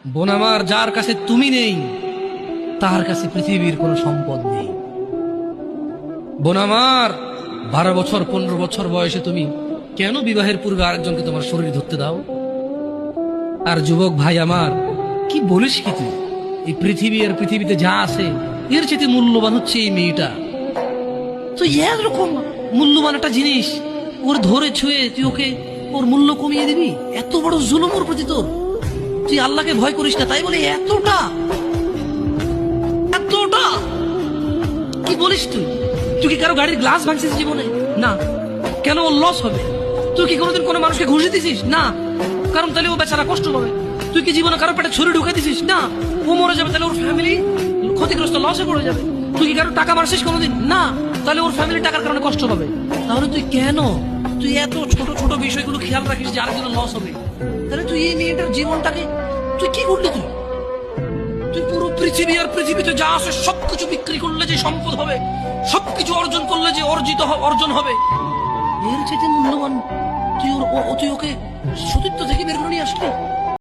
বোন আমার, যার কাছে তুমি নেই তার কাছে পৃথিবীর কোনো সম্পদ নেই। বোন আমার, 12 বছর 15 বছর বয়সে তুমি কেন বিবাহের পূর্বে আরেকজনকে তোমার শরীর ধরতে দাও? আর যুবক ভাই আমার, কি বলিস কি তুই? এই পৃথিবী আর পৃথিবীতে যা আছে এর চেয়ে মূল্যবান হচ্ছে এই মেয়েটা। তো এরকম মূল্যবান একটা জিনিস ওর ধরে ছুঁয়ে তুই ওকে ওর মূল্য কমিয়ে দিবি? এত বড় জুলুম ওর প্রতি তোর! তুই আল্লাহকে ভয় করিস না তাই বলে এতটা এতটা কি বলিস তুই? তুই কি কারো গাড়ির গ্লাস ভাঙছিস জীবনে? না। কেন ওর লস হবে? তুই কি কোনোদিন কোনো মানুষকে ঘুষি দিছিস? না। কারণ তাহলে ও বেচারা কষ্ট পাবে। তুই কি জীবনে কারো পেটে ছুরি ঢুকে দিছিস? না। ও মরে যাবে, তাহলে ওর ফ্যামিলি ক্ষতিগ্রস্ত, লসে পড়ে যাবে। তুই কি কারো টাকা মারছিস কোনোদিন? না। তাহলে ওর ফ্যামিলি টাকার কারণে কষ্ট পাবে। তাহলে তুই এত ছোট ছোট বিষয়গুলো খেয়াল রাখিস যে আরেকজনের লস হবে? তাহলে তুই এই মেয়েটার জীবনটাকে তুই কি করলি? তুই পুরো পৃথিবী আর পৃথিবীতে যা আছে সবকিছু বিক্রি করলে যে সম্পদ হবে, সবকিছু অর্জন করলে যে অর্জন হবে, এর চেয়ে মূল্যবান তুই ওকে সতীত্ব থেকে বের করে নিয়ে আসলি।